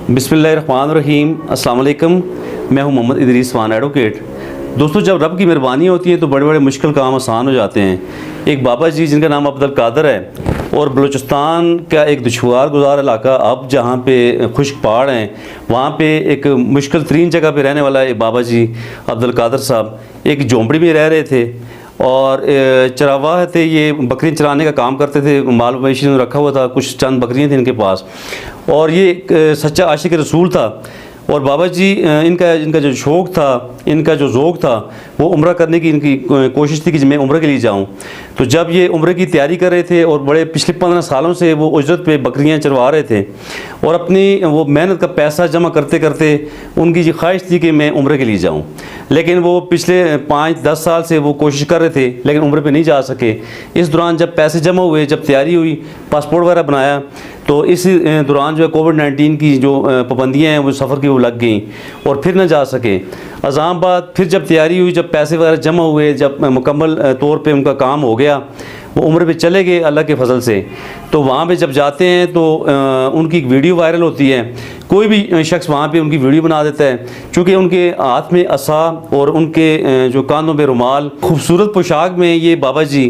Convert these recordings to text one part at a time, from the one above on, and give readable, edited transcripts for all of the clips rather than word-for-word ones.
बिस्मिल्लाहिर्रहमानिर्रहीम। अस्सलाम वालेकुम। मैं हूं मोहम्मद इदरीस खान एडवोकेट। दोस्तों, जब रब की मेहरबानी होती है तो बड़े बड़े मुश्किल काम आसान हो जाते हैं। एक बाबा जी जिनका नाम अब्दुल कादर है और बलूचिस्तान का एक दुश्वार गुजार इलाका, अब जहाँ पे खुश्क पहाड़ हैं, वहाँ पे एक मुश्किल तरीन जगह पे रहने वाला एक बाबा जी अब्दुल कादर साहब एक झोंपड़ी में रह रहे थे और चरावाह थे। ये बकरी चराने का काम करते थे, माल मवेशी रखा हुआ था, कुछ चंद बकरियाँ थी इनके पास, और ये एक सच्चा आशिक रसूल था। और बाबा जी इनका जो शौक़ था, इनका जो ज़ौक़ था, वो उम्रा करने की इनकी कोशिश थी कि मैं उम्रा के लिए जाऊं। तो जब ये उम्रे की तैयारी कर रहे थे और बड़े पिछले 15 सालों से वो उजरत पे बकरियां चरवा रहे थे और अपनी वो मेहनत का पैसा जमा करते करते उनकी ये ख्वाहिश थी कि मैं उम्रे के लिए जाऊं। लेकिन वो पिछले 5-10 साल से वो कोशिश कर रहे थे लेकिन उम्रे पे नहीं जा सके। इस दौरान जब पैसे जमा हुए, जब तैयारी हुई, पासपोर्ट वगैरह बनाया, तो इस दौरान जो है कोविड-19 की जो पाबंदियाँ हैं वो सफ़र की वो लग गई और फिर ना जा सके। अज़ाम बाद फिर जब तैयारी हुई, जब पैसे वगैरह जमा हुए, जब मुकम्मल तौर पे उनका काम हो गया, वो उम्र पे चले गए अल्लाह के फजल से। तो वहाँ पे जब जाते हैं तो उनकी एक वीडियो वायरल होती है। कोई भी शख्स वहाँ पे उनकी वीडियो बना देता है, चूँकि उनके हाथ में असा और उनके जो कानों पे रुमाल, खूबसूरत पोशाक में ये बाबा जी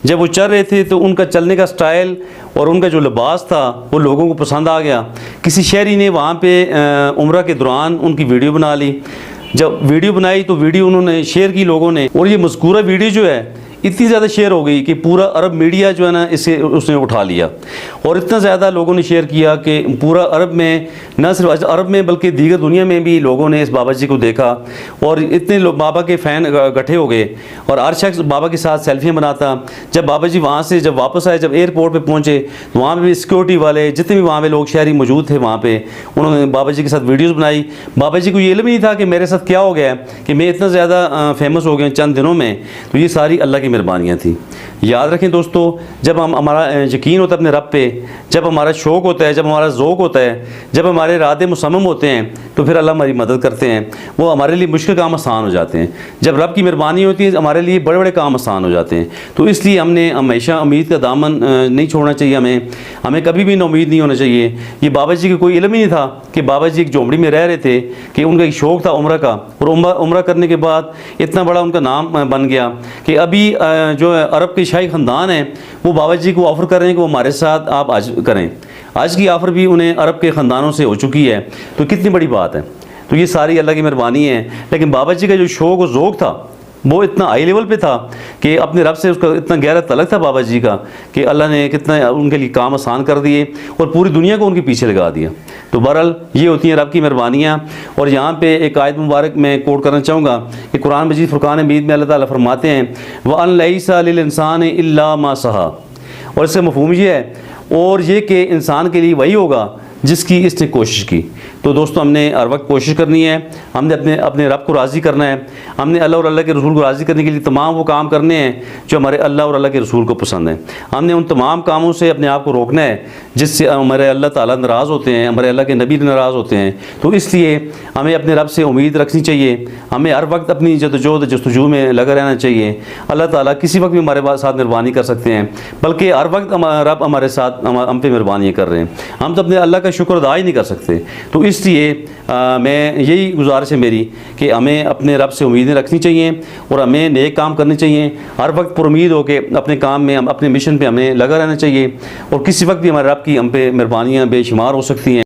जब वो चल रहे थे तो उनका चलने का स्टाइल और उनका जो लिबास था वो लोगों को पसंद आ गया। किसी शहरी ने वहाँ पे उम्रा के दौरान उनकी वीडियो बना ली। जब वीडियो बनाई तो वीडियो उन्होंने शेयर की लोगों ने, और ये मज़कूरा वीडियो जो है इतनी ज़्यादा शेयर हो गई कि पूरा अरब मीडिया जो है ना इसे उसने उठा लिया और इतना ज़्यादा लोगों ने शेयर किया कि पूरा अरब में, न सिर्फ अरब में बल्कि दीगर दुनिया में भी लोगों ने इस बाबा जी को देखा और इतने लोग बाबा के फ़ैन इकट्ठे हो गए और हर शख्स बाबा के साथ सेल्फियाँ बनाता। जब बाबा जी वहाँ से जब वापस आए, जब एयरपोर्ट पर पहुँचे, वहाँ पर भी सिक्योरिटी वाले जितने भी वहाँ पर लोग शहरी मौजूद थे वहाँ पर, उन्होंने बाबा जी के साथ वीडियोज़ बनाई। बाबा जी को ये इल्म नहीं था कि मेरे साथ क्या हो गया कि मैं इतना ज़्यादा फेमस हो गया चंद दिनों में। तो ये सारी अल्लाह मेहरबानियाँ थी। याद रखें दोस्तों, जब हमारा यकीन होता है अपने रब पे, जब हमारा शौक़ होता है, जब हमारा ज़ौक़ होता है, जब हमारे इरादे मुसम्मम होते हैं, तो फिर अल्लाह हमारी मदद करते हैं। वो हमारे लिए मुश्किल काम आसान हो जाते हैं। जब रब की मेहरबानी होती है हमारे लिए बड़े बड़े काम आसान हो जाते हैं। तो इसलिए हमने हमेशा उम्मीद का दामन नहीं छोड़ना चाहिए। हमें कभी भी नाउमीद नहीं होना चाहिए। ये बाबा जी को कोई इल्म ही नहीं था कि बाबा जी एक झोंपड़ी में रह रहे थे, कि उनका एक शौक़ था उम्रा का, और उम्रा करने के बाद इतना बड़ा उनका नाम बन गया कि अभी जो अरब के शाही ख़ानदान है वो बाबा जी को ऑफ़र कर रहे हैं कि वो हमारे साथ आप आज करें। आज की ऑफ़र भी उन्हें अरब के ख़ानदानों से हो चुकी है। तो कितनी बड़ी बात है। तो ये सारी अल्लाह की मेहरबानी है। लेकिन बाबा जी का जो शौक़ और ज़ौक़ था वो इतना हाई लेवल पे था कि अपने रब से उसका इतना गहरा तलक था बाबा जी का कि अल्लाह ने कितना उनके लिए काम आसान कर दिए और पूरी दुनिया को उनके पीछे लगा दिया। तो बहरहाल ये होती हैं रब की मेहरबानियाँ। और यहाँ पे एक आयत मुबारक मैं कोट करना चाहूँगा कि कुरान मजीद फुरकान हमीद में अल्लाह ताला फरमाते हैं, वअन लैसा लिल इंसान इल्ला मा सहा। और इसका मफ़हूम ये है और ये कि इंसान के लिए वही होगा जिसकी इसने कोशिश की। तो दोस्तों, हमने हर वक्त कोशिश करनी है। हमने अपने रब को राज़ी करना है। हमने अल्लाह और अल्लाह के रसूल को राज़ी करने के लिए तमाम वो काम करने हैं जो हमारे अल्लाह और अल्लाह के रसूल को पसंद है। हमने उन तमाम कामों से अपने आप को रोकना है जिससे हमारे अल्लाह ताला नाराज़ होते हैं, हमारे अल्लाह के नबी नाराज़ होते हैं। तो इसलिए हमें अपने रब से उम्मीद रखनी चाहिए। हमें हर वक्त अपनी जदोजहद जस्तजू में लगा रहना चाहिए। अल्लाह ताला किसी वक्त भी हमारे साथ मेहरबानी कर सकते हैं, बल्कि हर वक्त रब हमारे साथ हम पे मेहरबानी कर रहे हैं। हम तो अपने अल्लाह का शुक्र अदा ही नहीं कर सकते। तो इसलिए मैं यही गुजारिश है मेरी कि हमें अपने रब से उम्मीदें रखनी चाहिए और हमें नेक काम करने चाहिए। हर वक्त पुरुमीद होकर अपने काम में, अपने मिशन पे हमें लगा रहना चाहिए। और किसी वक्त भी हमारे रब की हम पे मेहरबानियाँ बेशुमार हो सकती हैं।